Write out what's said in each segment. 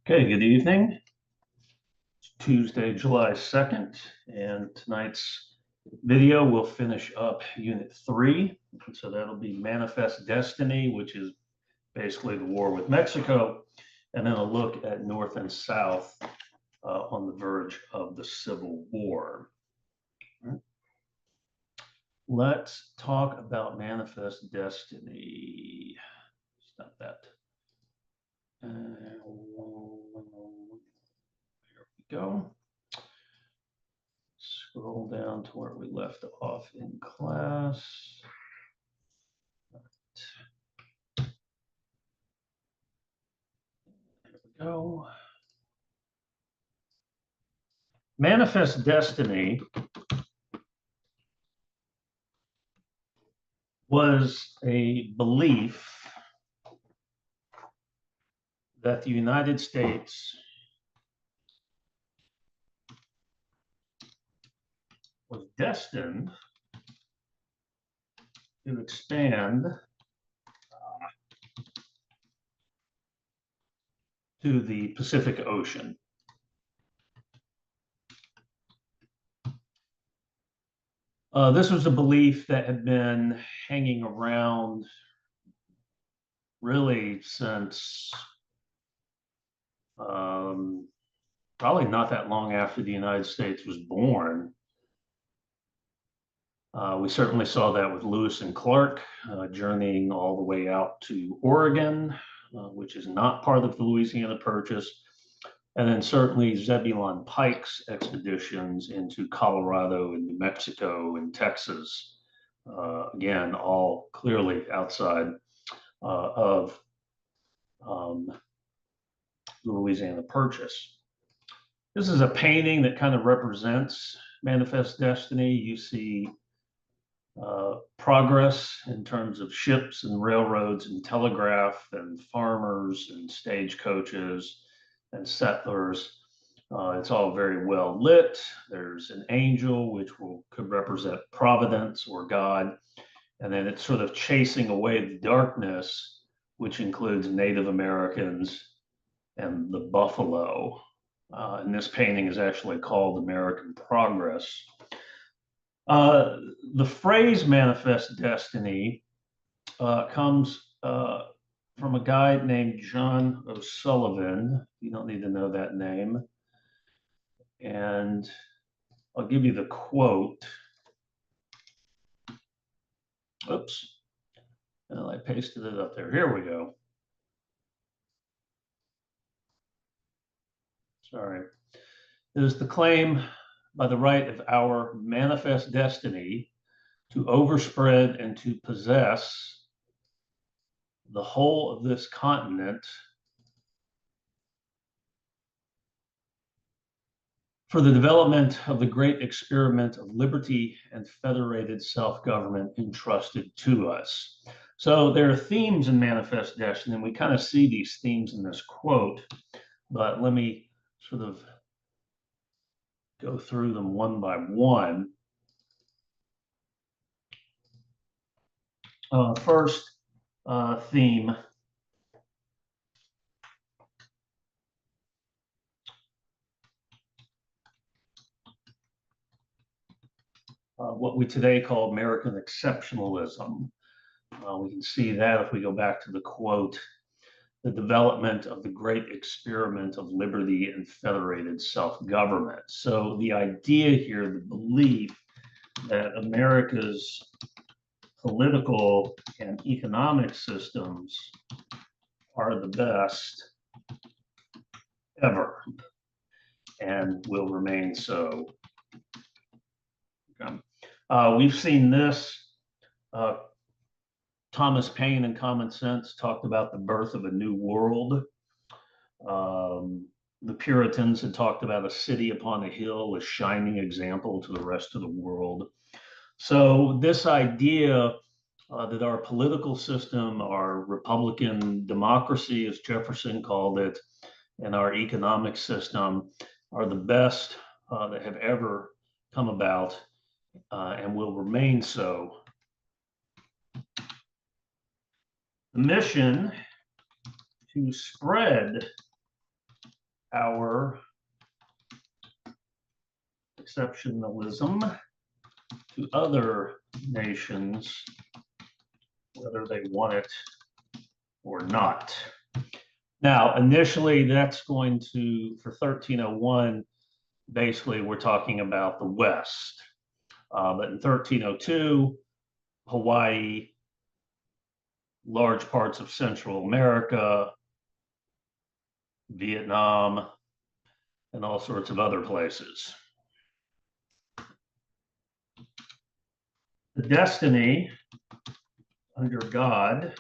Okay, good evening. It's Tuesday, July 2nd, and tonight's video will finish up Unit 3. And so that'll be Manifest Destiny, which is basically the war with Mexico, and then a look at North and South on the verge of the Civil War. Let's talk about Manifest Destiny. Stop that. Here we go. Scroll down to where we left off in class. There we go. Manifest Destiny was a belief that the United States was destined to expand to the Pacific Ocean. This was a belief that had been hanging around really since probably not that long after the United States was born. We certainly saw that with Lewis and Clark journeying all the way out to Oregon, which is not part of the Louisiana Purchase. And then certainly Zebulon Pike's expeditions into Colorado and New Mexico and Texas. Again, all clearly outside of the Louisiana Purchase. This is a painting that kind of represents Manifest Destiny. You see progress in terms of ships and railroads and telegraph and farmers and stagecoaches and settlers. It's all very well lit. There's an angel, which could represent providence or God. And then it's sort of chasing away the darkness, which includes Native Americans and the buffalo. And this painting is actually called American Progress. The phrase Manifest Destiny comes from a guy named John O'Sullivan. You don't need to know that name. And I'll give you the quote. Oops. Well, I pasted it up there. Here we go. Sorry. It is the claim by the right of our manifest destiny to overspread and to possess the whole of this continent for the development of the great experiment of liberty and federated self-government entrusted to us. So there are themes in Manifest Destiny, and we kind of see these themes in this quote, but let me sort of go through them one by one. First theme, what we today call American exceptionalism. We can see that if we go back to the quote, the development of the great experiment of liberty and federated self-government. So the idea here, the belief that America's political and economic systems are the best ever and will remain so. We've seen this. Thomas Paine in Common Sense talked about the birth of a new world. The Puritans had talked about a city upon a hill, a shining example to the rest of the world. So this idea that our political system, our Republican democracy, as Jefferson called it, and our economic system are the best that have ever come about and will remain so. The mission to spread our exceptionalism to other nations, whether they want it or not. Now, initially, that's going to, for 1301, basically, we're talking about the West. But in 1302, Hawaii, large parts of Central America, Vietnam, and all sorts of other places. The destiny under God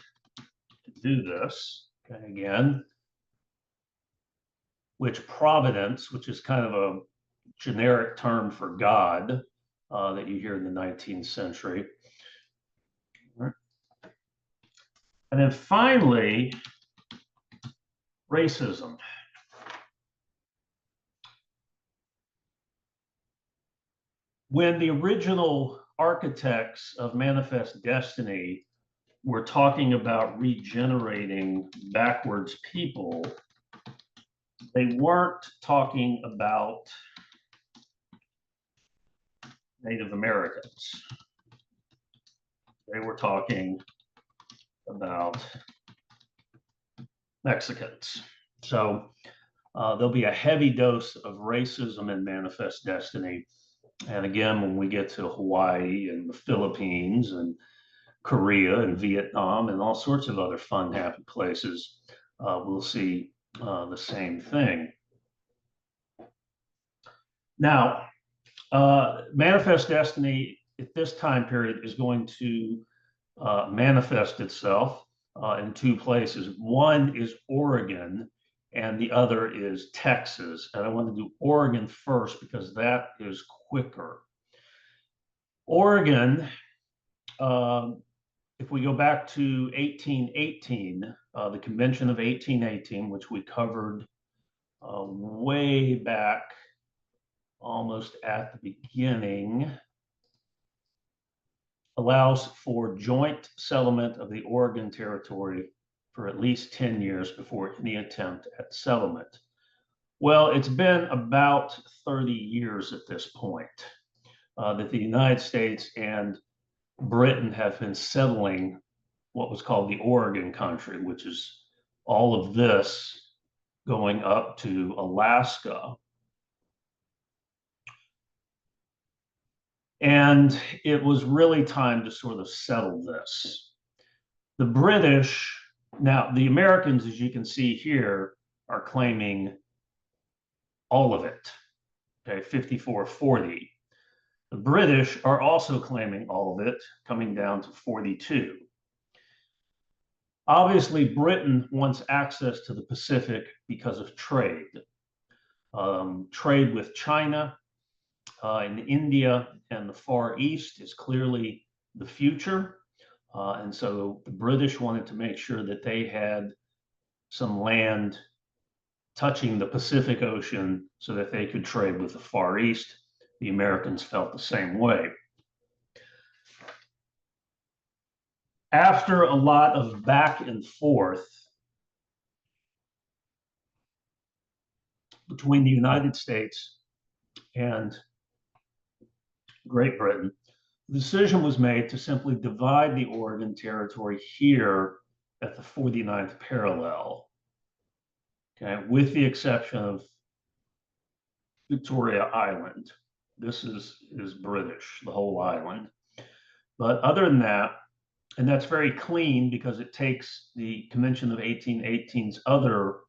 to do this, okay, again, which providence, which is kind of a generic term for God that you hear in the 19th century. And then finally, racism. When the original architects of Manifest Destiny were talking about regenerating backwards people, they weren't talking about Native Americans. They were talking about Mexicans. So there'll be a heavy dose of racism in Manifest Destiny. And again, when we get to Hawaii and the Philippines and Korea and Vietnam and all sorts of other fun, happy places, we'll see the same thing. Now, Manifest Destiny at this time period is going to manifest itself in two places. One is Oregon, and the other is Texas. And I want to do Oregon first because that is quicker. Oregon, if we go back to 1818, the Convention of 1818, which we covered way back almost at the beginning, allows for joint settlement of the Oregon Territory for at least 10 years before any attempt at settlement. Well, it's been about 30 years at this point that the United States and Britain have been settling what was called the Oregon Country, which is all of this going up to Alaska. And it was really time to sort of settle this. The British, now the Americans, as you can see here, are claiming all of it, okay, 54-40. The British are also claiming all of it, coming down to 42. Obviously, Britain wants access to the Pacific because of trade. Trade with China, in India and the Far East is clearly the future. And so the British wanted to make sure that they had some land touching the Pacific Ocean so that they could trade with the Far East. The Americans felt the same way. After a lot of back and forth between the United States and Great Britain, the decision was made to simply divide the Oregon Territory here at the 49th parallel, okay, with the exception of Victoria Island. This is British, the whole island. But other than that, and that's very clean because it takes the Convention of 1818's other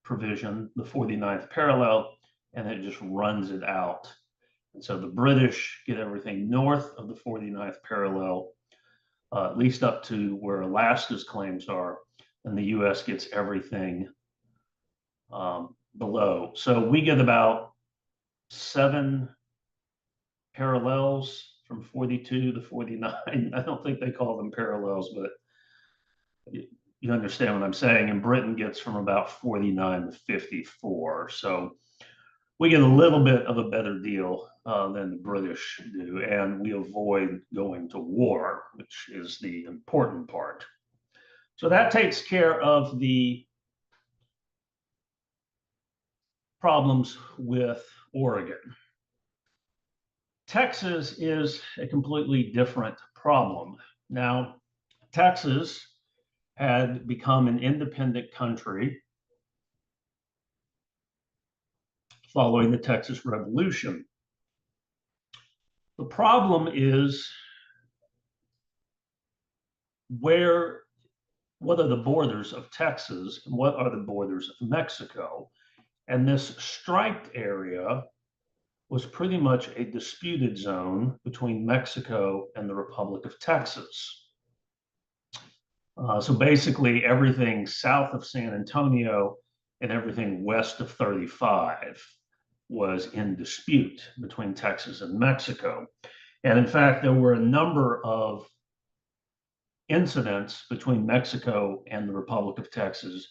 provision, the 49th parallel, and it just runs it out. And so the British get everything north of the 49th parallel, at least up to where Alaska's claims are, and the US gets everything below. So we get about 7 parallels from 42 to 49. I don't think they call them parallels, but you understand what I'm saying. And Britain gets from about 49 to 54. So we get a little bit of a better deal than the British do, and we avoid going to war, which is the important part. So that takes care of the problems with Oregon. Texas is a completely different problem. Now, Texas had become an independent country following the Texas Revolution. The problem is what are the borders of Texas and what are the borders of Mexico? And this striped area was pretty much a disputed zone between Mexico and the Republic of Texas. So basically everything south of San Antonio and everything west of 35 was in dispute between Texas and Mexico. And in fact, there were a number of incidents between Mexico and the Republic of Texas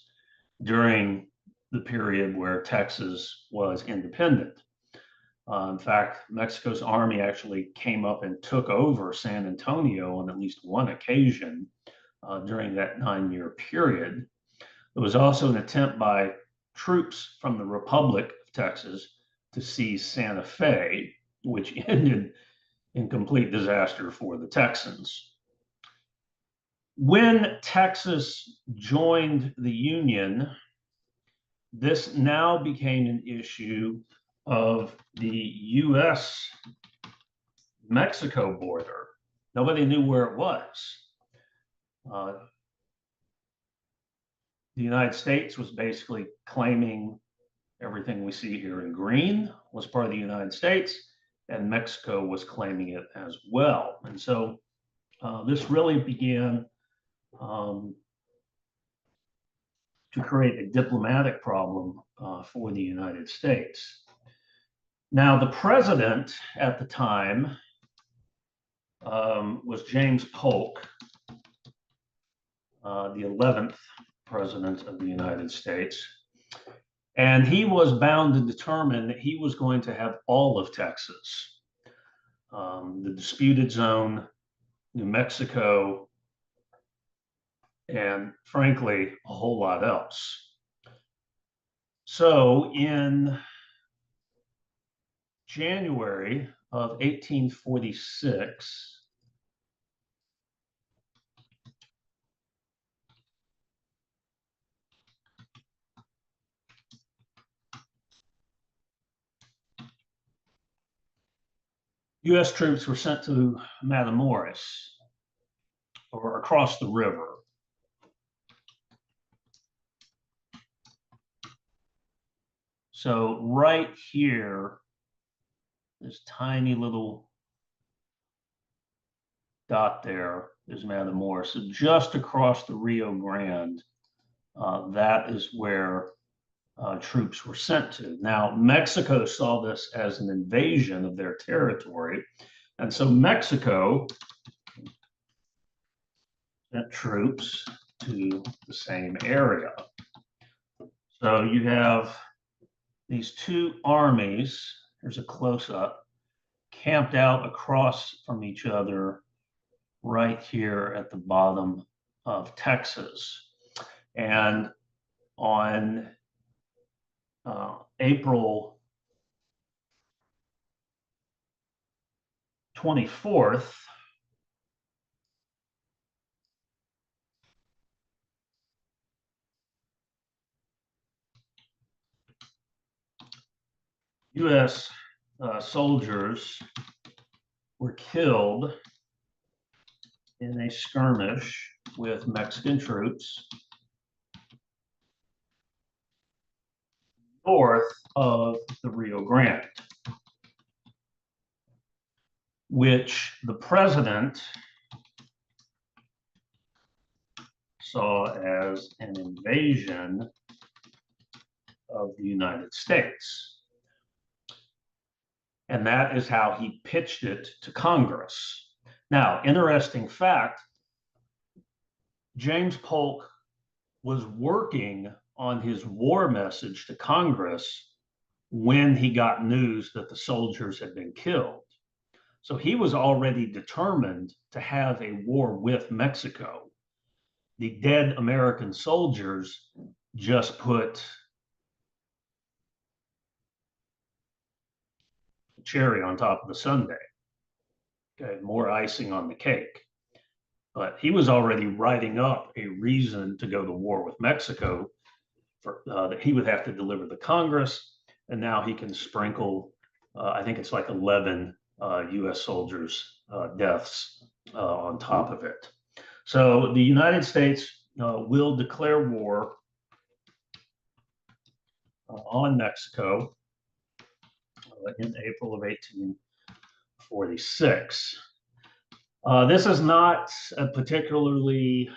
during the period where Texas was independent. In fact, Mexico's army actually came up and took over San Antonio on at least one occasion during that 9-year period. There was also an attempt by troops from the Republic of Texas to seize Santa Fe, which ended in complete disaster for the Texans. When Texas joined the Union, this now became an issue of the US-Mexico border. Nobody knew where it was. The United States was basically claiming everything we see here in green was part of the United States, and Mexico was claiming it as well. And so this really began to create a diplomatic problem for the United States. Now, the president at the time was James Polk, the 11th president of the United States. And he was bound to determine that he was going to have all of Texas, the disputed zone, New Mexico, and frankly, a whole lot else. So in January of 1846, U.S. troops were sent to Matamoros, or across the river. So right here, this tiny little dot there is Matamoros. So just across the Rio Grande, that is where troops were sent to. Now, Mexico saw this as an invasion of their territory. And so Mexico sent troops to the same area. So you have these two armies, here's a close-up, camped out across from each other right here at the bottom of Texas. And on April 24th, U.S. Soldiers were killed in a skirmish with Mexican troops north of the Rio Grande, which the president saw as an invasion of the United States. And that is how he pitched it to Congress. Now, interesting fact, James Polk was working on his war message to Congress when he got news that the soldiers had been killed. So he was already determined to have a war with Mexico. The dead American soldiers just put cherry on top of the sundae. Okay, more icing on the cake. But he was already writing up a reason to go to war with Mexico for, that he would have to deliver the Congress, and now he can sprinkle, I think it's like 11 U.S. soldiers' deaths on top of it. So the United States will declare war on Mexico in April of 1846. This is not a particularly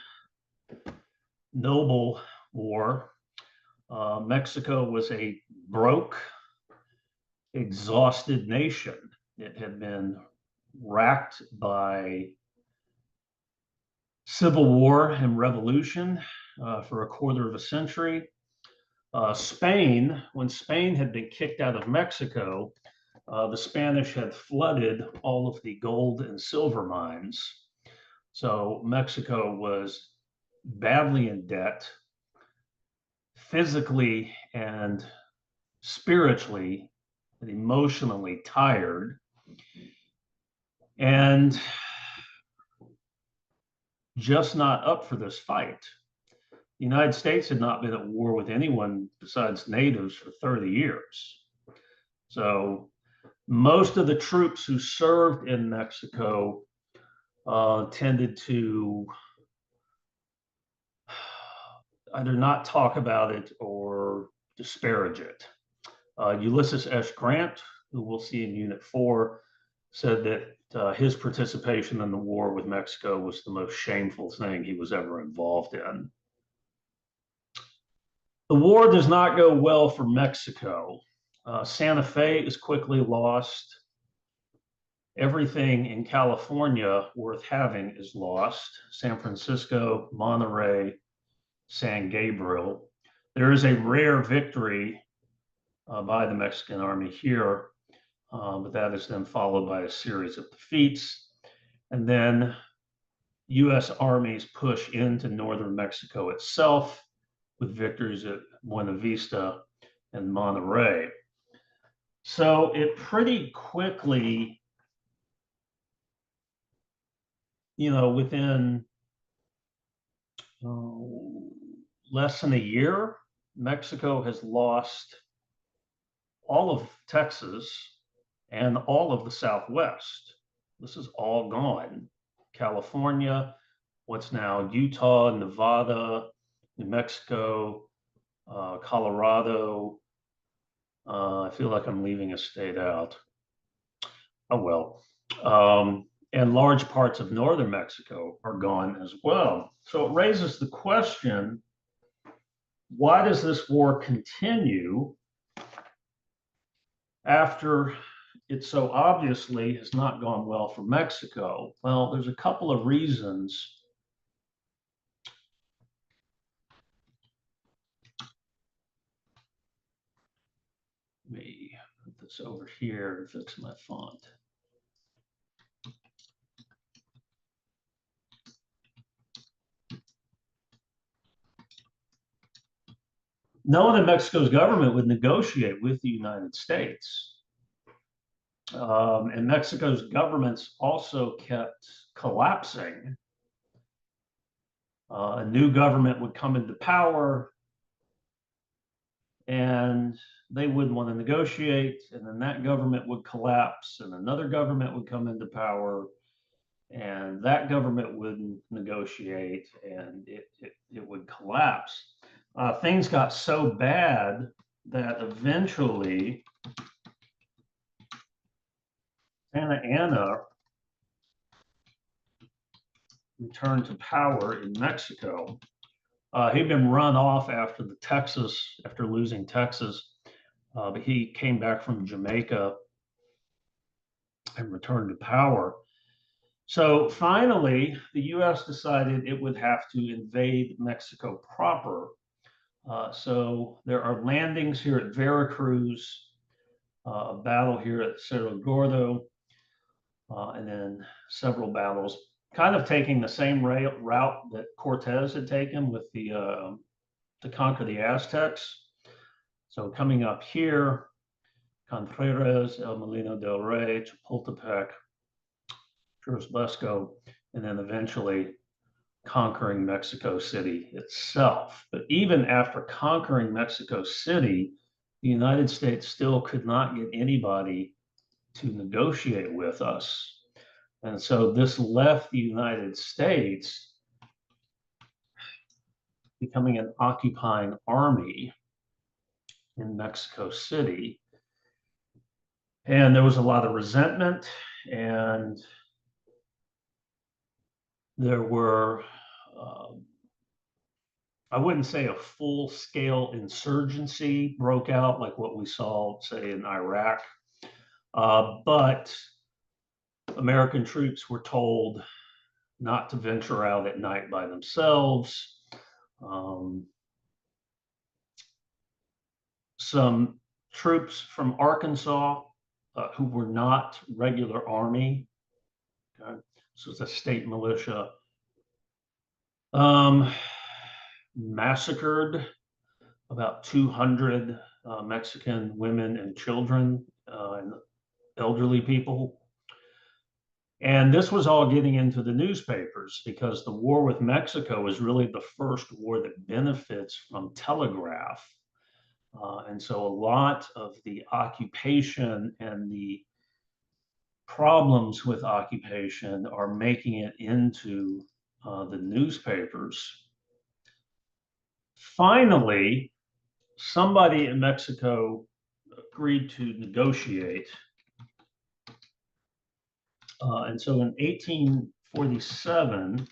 noble war. Mexico was a broke, exhausted nation. It had been racked by civil war and revolution for a quarter of a century. Spain, when Spain had been kicked out of Mexico, the Spanish had flooded all of the gold and silver mines. So Mexico was badly in debt, physically and spiritually and emotionally tired, and just not up for this fight. The United States had not been at war with anyone besides natives for 30 years. So most of the troops who served in Mexico tended to either not talk about it or disparage it. Ulysses S. Grant, who we'll see in Unit 4, said that his participation in the war with Mexico was the most shameful thing he was ever involved in. The war does not go well for Mexico. Santa Fe is quickly lost. Everything in California worth having is lost. San Francisco, Monterey, San Gabriel. There is a rare victory by the Mexican army here, but that is then followed by a series of defeats. And then U.S. armies push into northern Mexico itself with victories at Buena Vista and Monterey. So it pretty quickly, within less than a year, Mexico has lost all of Texas and all of the Southwest. This is all gone. California, what's now Utah, Nevada, New Mexico, Colorado. I feel like I'm leaving a state out. Oh, well. And large parts of northern Mexico are gone as well. So it raises the question, why does this war continue after it so obviously has not gone well for Mexico? Well, there's a couple of reasons. Let me put this over here and fix my font. No one in Mexico's government would negotiate with the United States. And Mexico's governments also kept collapsing. A new government would come into power and they wouldn't want to negotiate, and then that government would collapse and another government would come into power and that government wouldn't negotiate and it would collapse. Things got so bad that eventually Santa Anna returned to power in Mexico. He'd been run off after losing Texas, but he came back from Jamaica and returned to power. So finally, the U.S. decided it would have to invade Mexico proper. So there are landings here at Veracruz, a battle here at Cerro Gordo, and then several battles, kind of taking the same route that Cortez had taken with to conquer the Aztecs. So coming up here, Contreras, El Molino del Rey, Chapultepec, Churubusco, and then eventually conquering Mexico City itself. But even after conquering Mexico City, the United States still could not get anybody to negotiate with us. And so this left the United States becoming an occupying army in Mexico City. And there was a lot of resentment, and there were, I wouldn't say a full-scale insurgency broke out like what we saw, say, in Iraq, but American troops were told not to venture out at night by themselves. Some troops from Arkansas who were not regular army, okay, so it's a state militia, massacred about 200 Mexican women and children and elderly people. And this was all getting into the newspapers because the war with Mexico is really the first war that benefits from telegraph. And so a lot of the occupation and the problems with occupation are making it into the newspapers. Finally, somebody in Mexico agreed to negotiate. And so in 1847,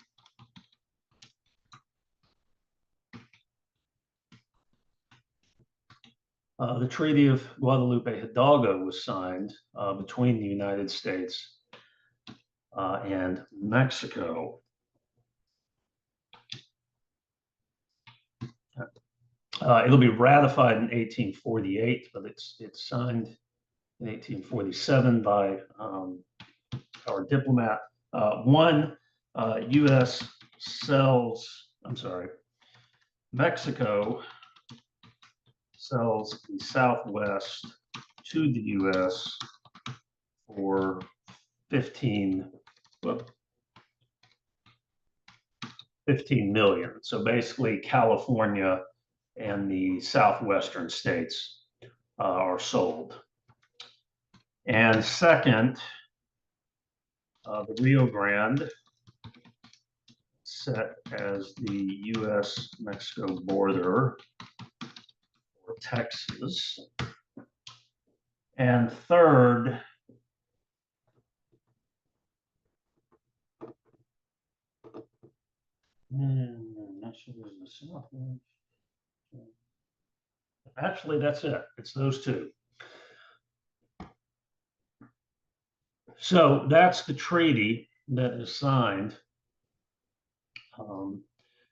the Treaty of Guadalupe Hidalgo was signed between the United States and Mexico. It'll be ratified in 1848, but it's signed in 1847 by our diplomat. U.S. sells, I'm sorry, Mexico sells the Southwest to the U.S. for 15 million. So basically California and the southwestern states are sold. And second, the Rio Grande, set as the U.S.-Mexico border for Texas. And third, actually, that's it. It's those two. So that's the treaty that is signed.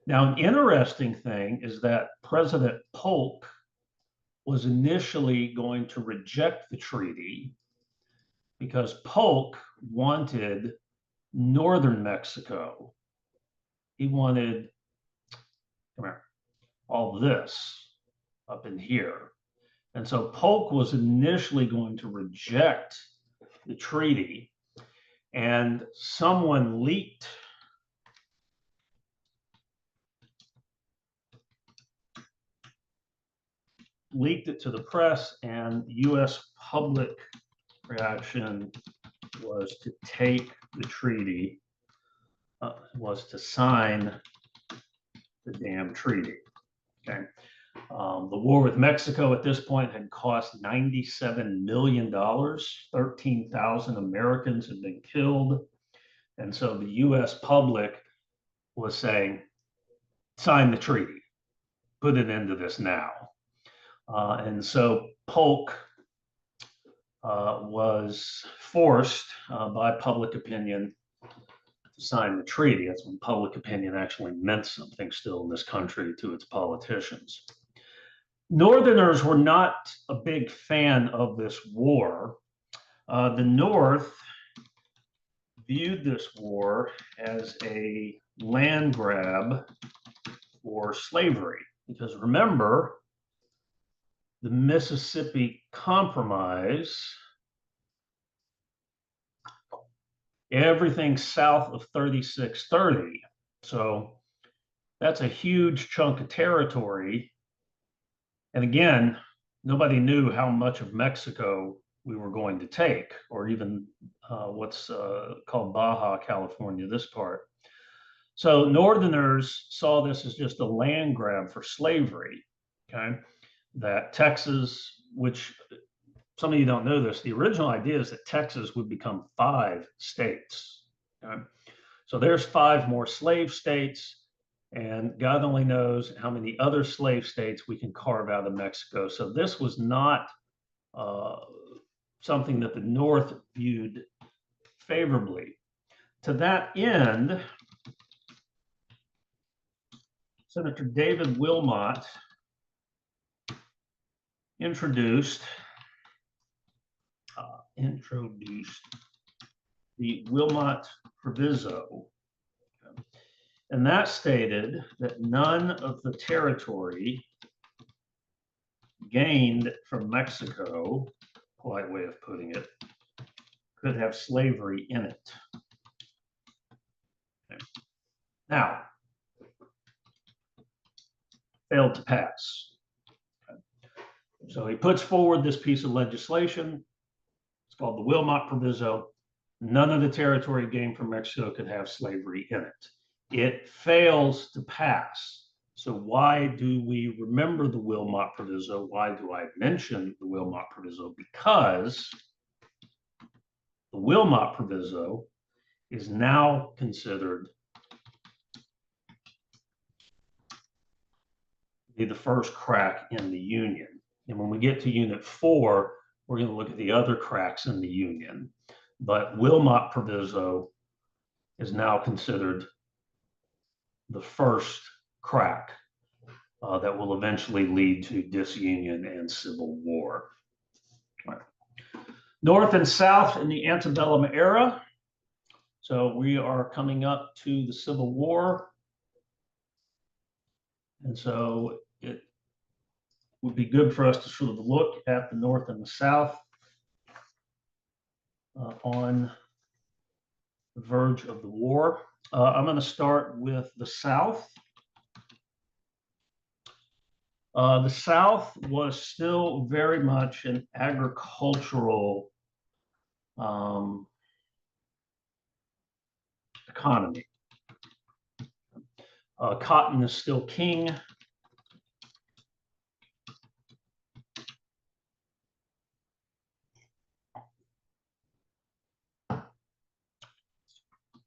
Now, an interesting thing is that President Polk was initially going to reject the treaty because Polk wanted northern Mexico. He wanted, come here, all this up in here. And so Polk was initially going to reject the treaty, and someone leaked it to the press, and U.S. public reaction was to take the treaty, was to sign the damn treaty. Okay. The war with Mexico at this point had cost $97 million. 13,000 Americans had been killed. And so the US public was saying, sign the treaty, put an end to this now. And so Polk was forced by public opinion to sign the treaty. That's when public opinion actually meant something still in this country to its politicians. Northerners were not a big fan of this war. The North viewed this war as a land grab for slavery, because remember, the Mississippi Compromise, everything south of 3630. So that's a huge chunk of territory. And again, nobody knew how much of Mexico we were going to take, or even what's called Baja California, this part. So Northerners saw this as just a land grab for slavery, okay? That Texas, which some of you don't know this, the original idea is that Texas would become 5 states, okay? So there's 5 more slave states, and God only knows how many other slave states we can carve out of Mexico. So this was not something that the North viewed favorably. To that end, Senator David Wilmot introduced the Wilmot Proviso. And that stated that none of the territory gained from Mexico, polite way of putting it, could have slavery in it. Okay. Now, failed to pass. Okay. So he puts forward this piece of legislation. It's called the Wilmot Proviso. None of the territory gained from Mexico could have slavery in it. It fails to pass. So why do we remember the Wilmot Proviso? Why do I mention the Wilmot Proviso? Because the Wilmot Proviso is now considered to be the first crack in the Union. And when we get to Unit 4, we're going to look at the other cracks in the Union. But Wilmot Proviso is now considered the first crack that will eventually lead to disunion and civil war. Right. North and South in the antebellum era. So we are coming up to the Civil War. And so it would be good for us to sort of look at the North and the South on the verge of the war. I'm going to start with the South. The South was still very much an agricultural economy. Cotton is still king.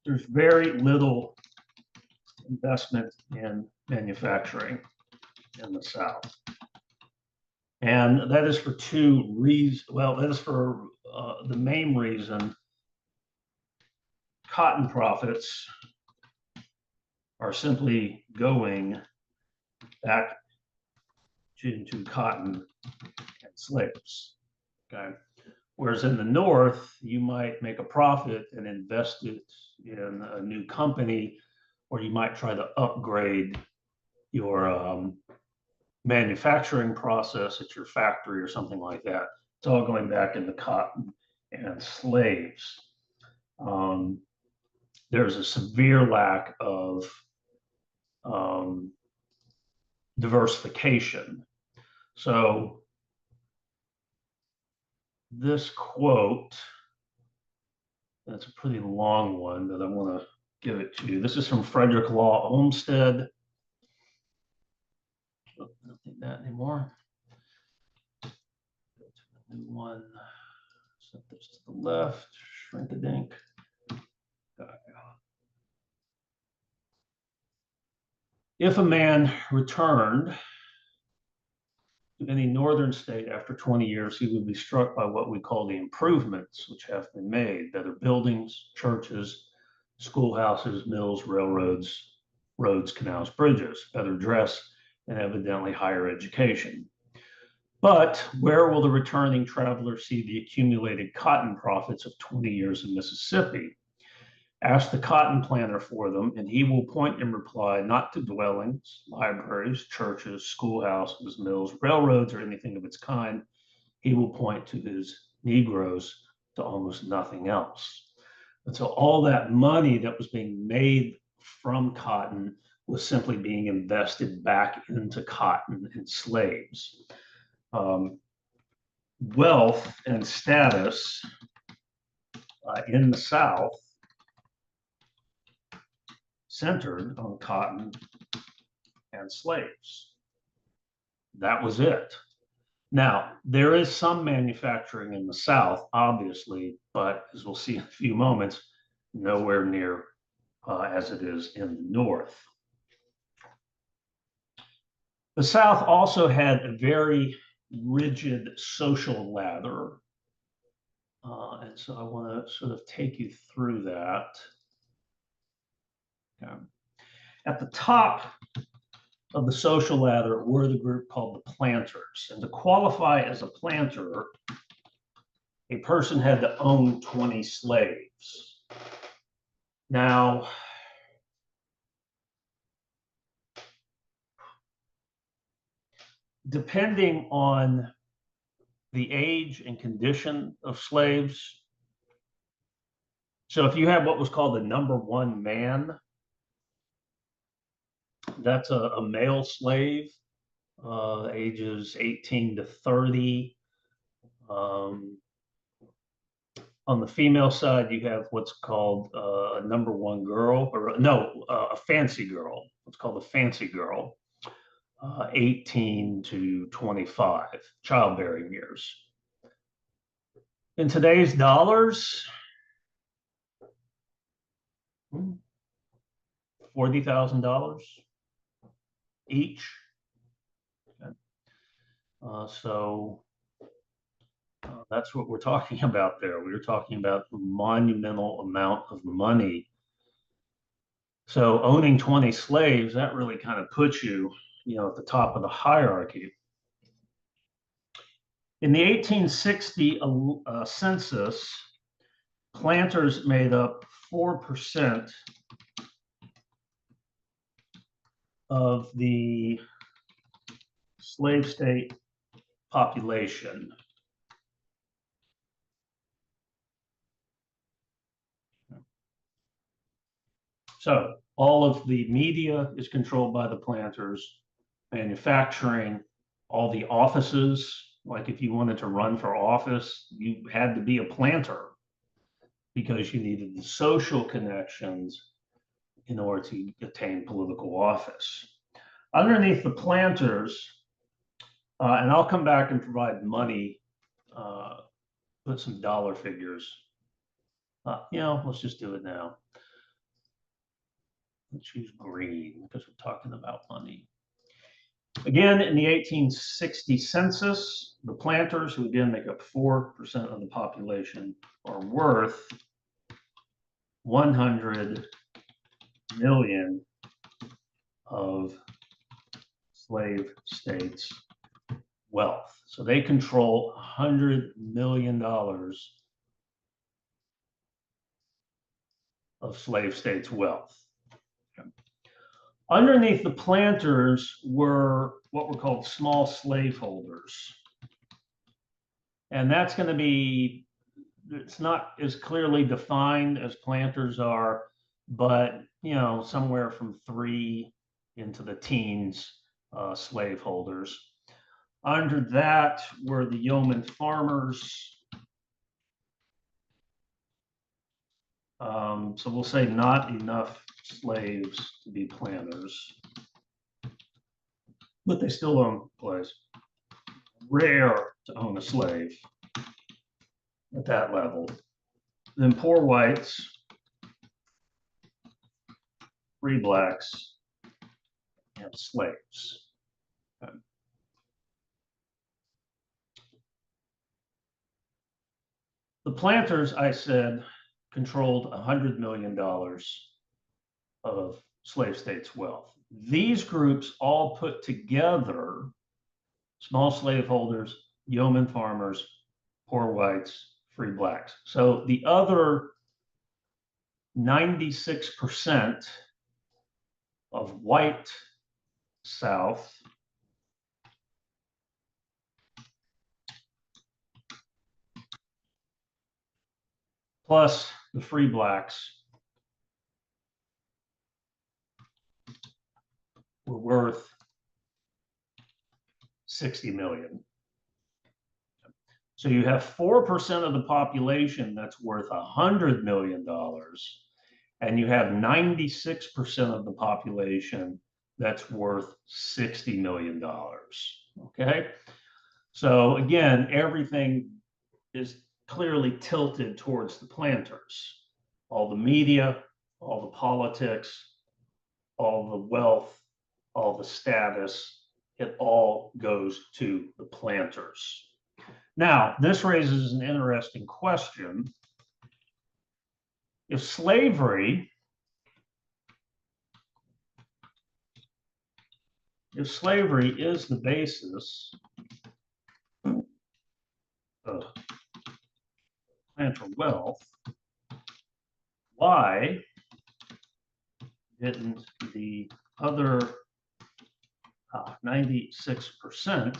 There's very little investment in manufacturing in the South. And that is for 2 reasons. Well, that is for the main reason. Cotton profits are simply going back into cotton and slaves, okay? Whereas in the North, you might make a profit and invest it in a new company, or you might try to upgrade your manufacturing process at your factory or something like that. It's all going back into cotton and slaves. There's a severe lack of diversification. So this quote, that's a pretty long one, but I want to give it to you. This is from Frederick Law Olmsted. Oh, I don't think that anymore. Go to the new one. Set this to the left. Shrink a dink. If a man returned to any northern state after 20 years, he would be struck by what we call the improvements which have been made: better buildings, churches, schoolhouses, mills, railroads, roads, canals, bridges, better dress, and evidently higher education. But where will the returning traveler see the accumulated cotton profits of 20 years in Mississippi? Ask the cotton planter for them, and he will point in reply not to dwellings, libraries, churches, schoolhouses, mills, railroads, or anything of its kind. He will point to his Negroes, to almost nothing else. And so all that money that was being made from cotton was simply being invested back into cotton and slaves. Wealth and status in the South centered on cotton and slaves. That was it. Now, there is some manufacturing in the South, obviously, but as we'll see in a few moments, nowhere near as it is in the North. The South also had a very rigid social ladder. And so I want to sort of take you through that. Okay. At the top of the social ladder were the group called the planters. And to qualify as a planter, a person had to own 20 slaves. Now, depending on the age and condition of slaves, so if you have what was called the number one man, that's a male slave, ages 18 to 30. On the female side, you have what's called a number one girl, or no, a fancy girl. What's called a fancy girl, 18 to 25, childbearing years. In today's dollars, $40,000 each. Okay. So that's what we're talking about there. We were talking about a monumental amount of money. So owning 20 slaves, that really kind of puts you, at the top of the hierarchy. In the 1860 census, planters made up 4% of the slave state population. So all of the media is controlled by the planters, manufacturing, all the offices, like if you wanted to run for office, you had to be a planter because you needed the social connections in order to attain political office. Underneath the planters, and I'll come back and provide money, put some dollar figures. Let's just do it now. Let's use green because we're talking about money. Again, in the 1860 census, the planters, who again make up 4% of the population, are worth 100 million of slave states' wealth. So they control $100 million of slave states' wealth. Okay. Underneath the planters were what were called small slaveholders. And that's going to be, it's not as clearly defined as planters are, but, somewhere from 3 into the teens slaveholders. Under that were the yeoman farmers. So we'll say not enough slaves to be planters, but they still own the place. Rare to own a slave at that level. Then poor whites, free blacks, and slaves. Okay. The planters, I said, controlled $100 million of slave states' wealth. These groups all put together, small slaveholders, yeoman farmers, poor whites, free blacks. So the other 96% of white South plus the free blacks were worth 60 million. So you have 4% of the population that's worth $100 million, and you have 96% of the population that's worth $60 million. Okay. So again, everything is clearly tilted towards the planters. All the media, all the politics, all the wealth, all the status, it all goes to the planters. Now, this raises an interesting question. If slavery is the basis of planter wealth, why didn't the other 96%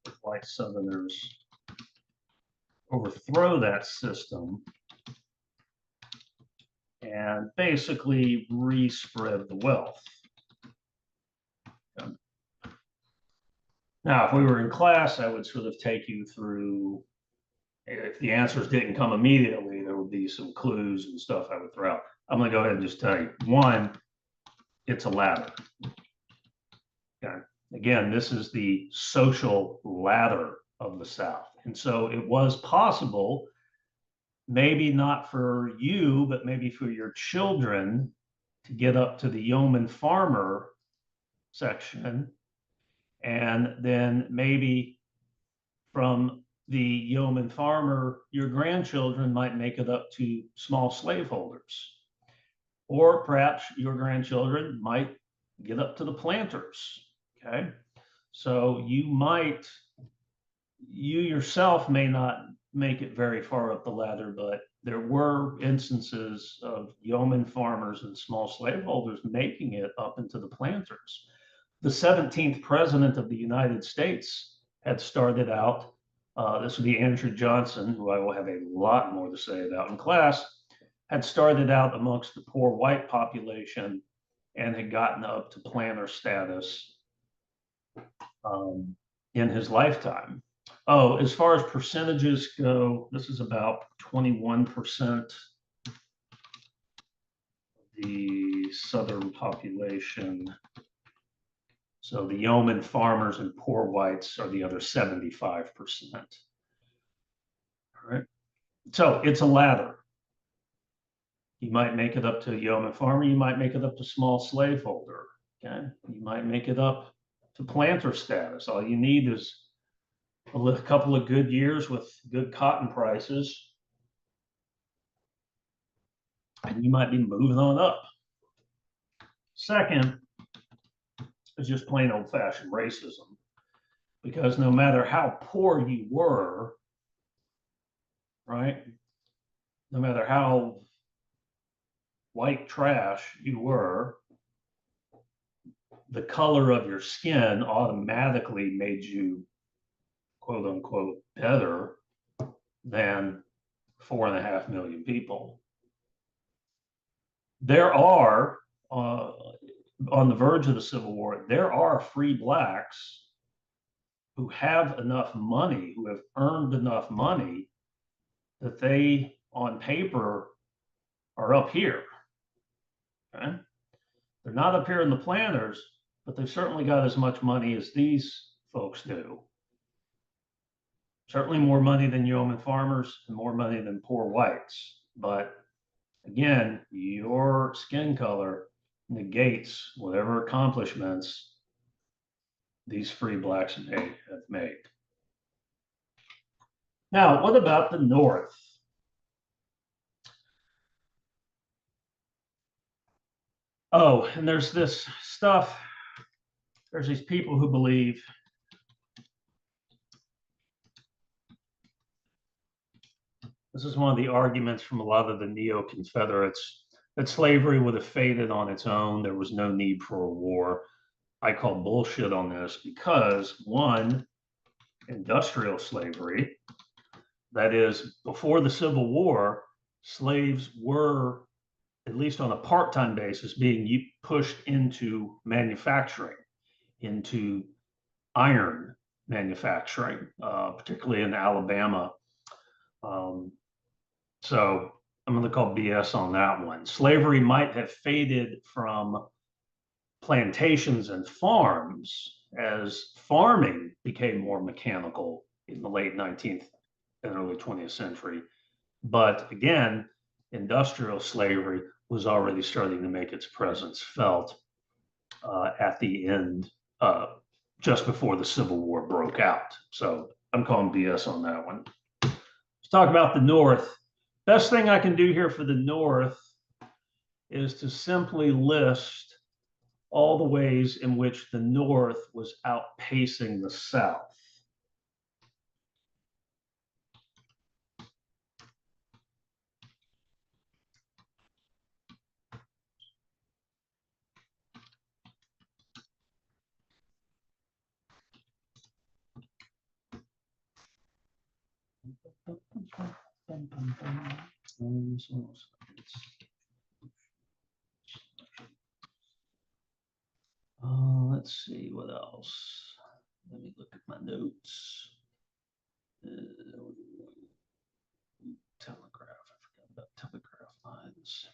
of white Southerners overthrow that system and basically respread the wealth? Now, if we were in class, I would sort of take you through, if the answers didn't come immediately, there would be some clues and stuff I would throw out. I'm going to go ahead and just tell you. One, it's a ladder. Okay. Again, this is the social ladder of the South. And so it was possible, maybe not for you, but maybe for your children, to get up to the yeoman farmer section. And then maybe from the yeoman farmer, your grandchildren might make it up to small slaveholders. Or perhaps your grandchildren might get up to the planters. Okay. So you yourself may not make it very far up the ladder, but there were instances of yeoman farmers and small slaveholders making it up into the planters. The 17th president of the United States had started out, this would be Andrew Johnson, who I will have a lot more to say about in class, had started out amongst the poor white population and had gotten up to planter status in his lifetime. Oh, as far as percentages go, this is about 21% of the Southern population. So the yeoman farmers and poor whites are the other 75%. All right. So it's a ladder. You might make it up to a yeoman farmer. You might make it up to small slaveholder. Okay. You might make it up to planter status. All you need is a couple of good years with good cotton prices, and you might be moving on up. Second is just plain old-fashioned racism, because no matter how poor you were, right, no matter how white trash you were, the color of your skin automatically made you, quote unquote, better than 4.5 million people. There are, on the verge of the Civil War, there are free blacks who have enough money, who have earned enough money, that they, on paper, are up here. Okay? They're not up here in the planters, but they've certainly got as much money as these folks do. Certainly more money than yeoman farmers and more money than poor whites. But again, your skin color negates whatever accomplishments these free blacks have made. Now, what about the North? Oh, and there's this stuff, there's these people who believe This is one of the arguments from a lot of the neo-Confederates that slavery would have faded on its own. There was no need for a war. I call bullshit on this because, one, industrial slavery, that is, before the Civil War, slaves were, at least on a part-time basis, being pushed into manufacturing, into iron manufacturing, particularly in Alabama. So I'm going to call BS on that one. Slavery might have faded from plantations and farms as farming became more mechanical in the late 19th and early 20th century. But again, industrial slavery was already starting to make its presence felt at the end, just before the Civil War broke out. So I'm calling BS on that one. Let's talk about the North. Best thing I can do here for the North is to simply list all the ways in which the North was outpacing the South. Let's see what else. Let me look at my notes. Telegraph. I forgot about telegraph lines.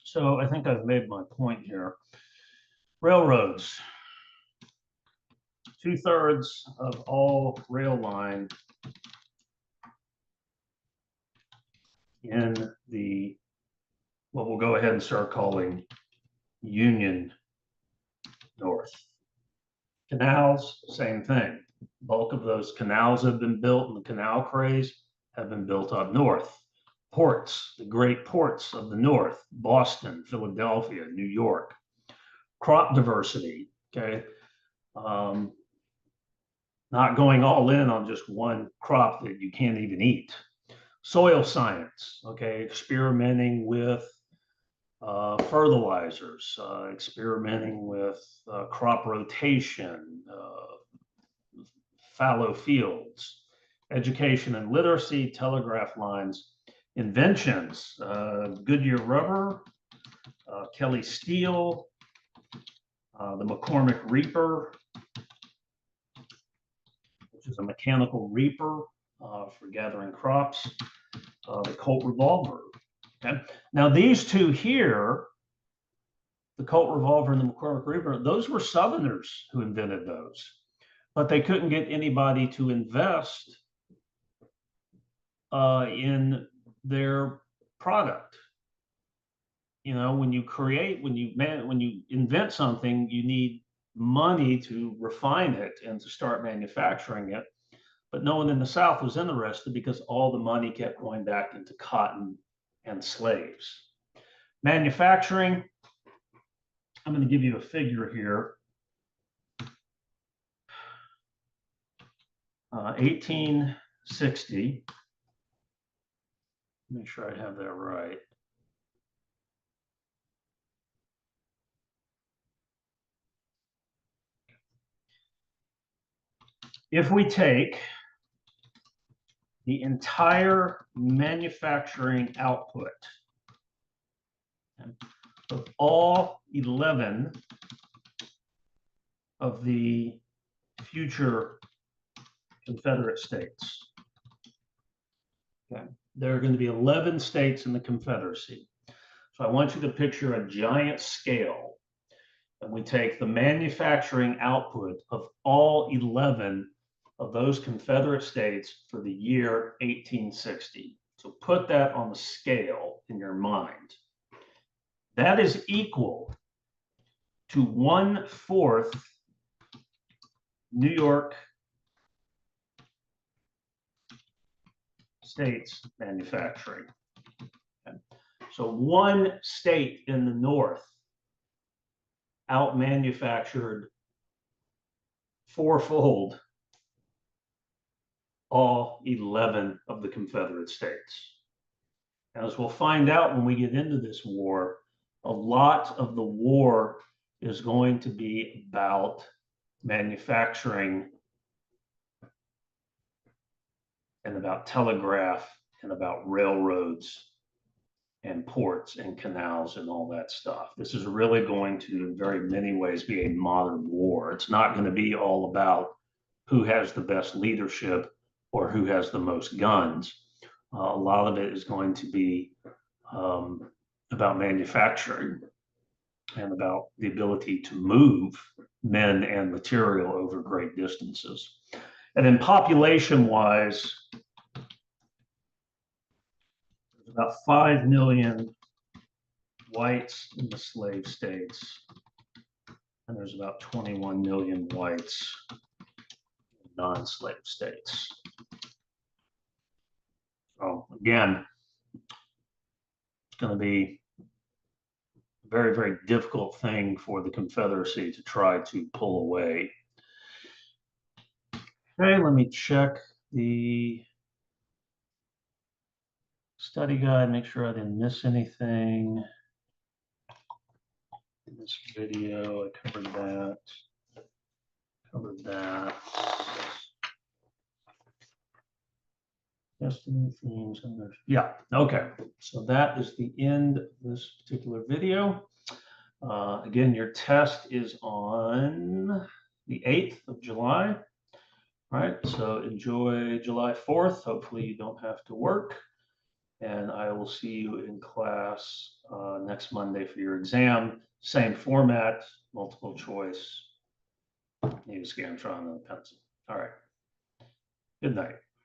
So I think I've made my point here. Railroads. 2/3 of all rail line in the, what we'll go ahead and start calling Union North. Canals, same thing. Bulk of those canals have been built, and the canal craze have been built up north. Ports, the great ports of the North, Boston, Philadelphia, New York. Crop diversity, okay? Not going all in on just one crop that you can't even eat. Soil science, okay? Experimenting with fertilizers, experimenting with crop rotation, fallow fields, education and literacy, telegraph lines, inventions, Goodyear rubber, Kelly steel, the McCormick reaper, which is a mechanical reaper for gathering crops, the Colt revolver. Okay, now these two here, the Colt revolver and the McCormick reaper, those were Southerners who invented those, but they couldn't get anybody to invest in their product. You know, when you invent something, you need money to refine it and to start manufacturing it. But no one in the South was interested because all the money kept going back into cotton and slaves. Manufacturing, I'm going to give you a figure here. 1860. Make sure I have that right. If we take the entire manufacturing output of all 11 of the future Confederate states, okay, there are going to be 11 states in the Confederacy. So I want you to picture a giant scale, and we take the manufacturing output of all 11 of those Confederate states for the year 1860. So put that on the scale in your mind. That is equal to 1/4 New York States manufacturing. Okay. So one state in the North out-manufactured fourfold all 11 of the Confederate States. As we'll find out when we get into this war, a lot of the war is going to be about manufacturing and about telegraph and about railroads and ports and canals and all that stuff. This is really going to, in very many ways, be a modern war. It's not going to be all about who has the best leadership or who has the most guns. A lot of it is going to be about manufacturing and about the ability to move men and material over great distances. And then population-wise, there's about 5 million whites in the slave states, and there's about 21 million whites in non-slave states. So again, it's going to be a very, very difficult thing for the Confederacy to try to pull away. Okay, let me check the study guide, make sure I didn't miss anything in this video. I covered that. Destiny themes. Yeah, okay. So that is the end of this particular video. Again, your test is on the 8th of July. All right, so enjoy July 4th. Hopefully you don't have to work. And I will see you in class next Monday for your exam. Same format, multiple choice. Need a Scantron and a pencil. All right. Good night.